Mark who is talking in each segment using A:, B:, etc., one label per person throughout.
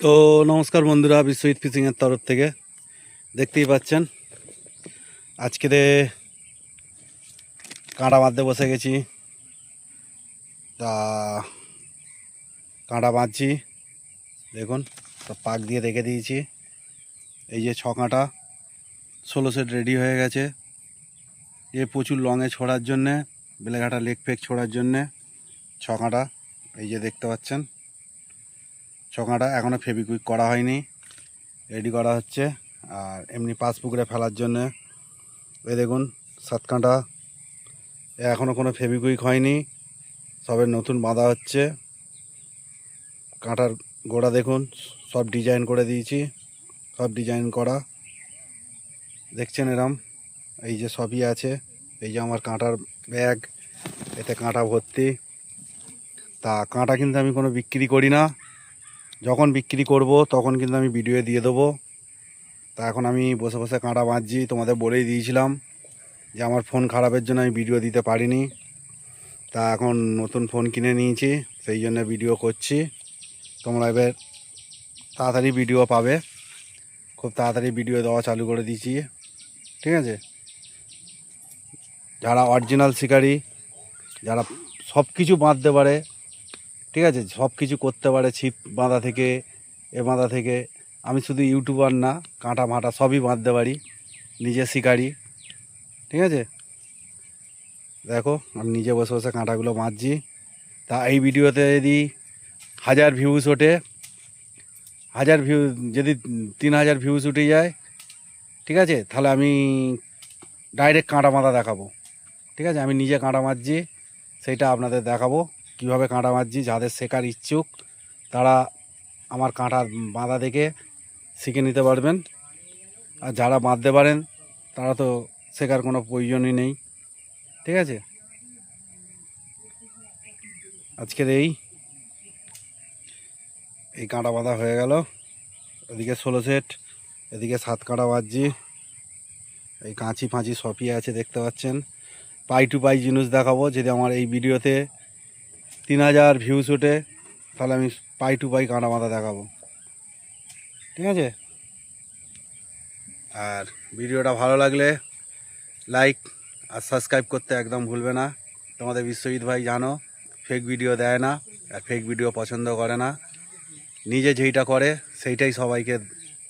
A: তো নমস্কার বন্ধুরা, বিশ্বজিৎ ফিশিংয়ের তরফ থেকে দেখতেই পাচ্ছেন আজকে কাঁটা বাঁধতে বসে গেছি। তা কাঁটা বাঁধছি, দেখুন সব পাক দিয়ে রেখে দিয়েছি। এই যে 6 কাঁটা 16 সেট রেডি হয়ে গেছে। এ প্রচুর লংয়ে ছোড়ার জন্যে, বেলেঘাটা লেগ ফেক ছোড়ার জন্যে 6 কাঁটা। এই যে দেখতে পাচ্ছেন 6 কাঁটা এখনও ফেবিকুইক করা হয়নি, রেডি করা হচ্ছে। আর এমনি পাঁচ পুকুরে ফেলার জন্যে এই দেখুন 7 কাঁটা, এখনও কোনো ফেবিকুইক হয়নি, সবে নতুন বাঁধা হচ্ছে। কাঁটার গোড়া দেখুন সব ডিজাইন করে দিয়েছি, সব ডিজাইন করা দেখছেন এরম। এই যে সবই আছে, এই যে আমার কাঁটার ব্যাগ, এতে কাঁটা ভর্তি। তা কাঁটা কিন্তু আমি কোনো বিক্রি করি না, যখন বিক্রি করব তখন কিন্তু আমি ভিডিও দিয়ে দেবো। তা এখন আমি বসে বসে কাঁটা বাঁধছি, তোমাদের বলেই দিয়েছিলাম যে আমার ফোন খারাপের জন্য আমি ভিডিও দিতে পারিনি। তা এখন নতুন ফোন কিনে নিয়েছি, সেই জন্য ভিডিও করছি। তোমরা এবার তাড়াতাড়ি ভিডিও পাবে, খুব তাড়াতাড়ি ভিডিও দেওয়া চালু করে দিয়েছি, ঠিক আছে। যারা অরিজিনাল শিকারি, যারা সব কিছু বাঁধতে পারে, ঠিক আছে, সব কিছু করতে পারে, ছিপ বাঁধা থেকে এ বাঁধা থেকে, আমি শুধু ইউটিউবার না, কাঁটা মাটা সবই বাঁধতে পারি, নিজে শিকারি, ঠিক আছে। দেখো আমি নিজে বসে বসে কাঁটাগুলো বাঁধছি। তা এই ভিডিওতে যদি 1000 ভিউজ ওঠে, 1000 ভিউ যদি 3000 ভিউজ উঠে যায়, ঠিক আছে, তাহলে আমি ডাইরেক্ট কাঁটা বাঁধা দেখাবো, ঠিক আছে। আমি নিজে কাঁটা মারছি, সেইটা আপনাদের দেখাবো কিভাবে কাঁটা মারছি। যাদের শেখার ইচ্ছুক তারা আমার কাঁটা বাঁধা দেখে শিখে নিতে পারবেন। আর যারা বাঁধতে পারেন তারা তো শেখার কোনো প্রয়োজনই নেই, ঠিক আছে। আজকের এই কাঁটা বাঁধা হয়ে গেল। এদিকে 16 সেট, এদিকে 7 কাঁটা বাঁধছি। এই কাঁচি ফাঁচি সবই আছে দেখতে পাচ্ছেন। পাই টু পাই জিনিস দেখাবো। যদি আমার এই ভিডিওতে 3000 ভিউজ ওঠে তাহলে আমি পাই টু পাই কাঁটা বাঁধা দেখাবো, ঠিক আছে। আর ভিডিওটা ভালো লাগলে লাইক আর সাবস্ক্রাইব করতে একদম ভুলবে না। তোমাদের বিশ্বজিৎ ভাই জানো ফেক ভিডিও দেয় না, আর ফেক ভিডিও পছন্দ করে না। নিজে যেইটা করে সেইটাই সবাইকে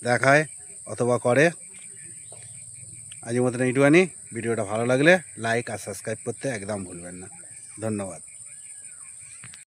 A: দেখায় অথবা করে। আজকের মতন এইটুখানি। ভিডিওটা ভালো লাগলে লাইক আর সাবস্ক্রাইব করতে একদম ভুলবেন না। ধন্যবাদ।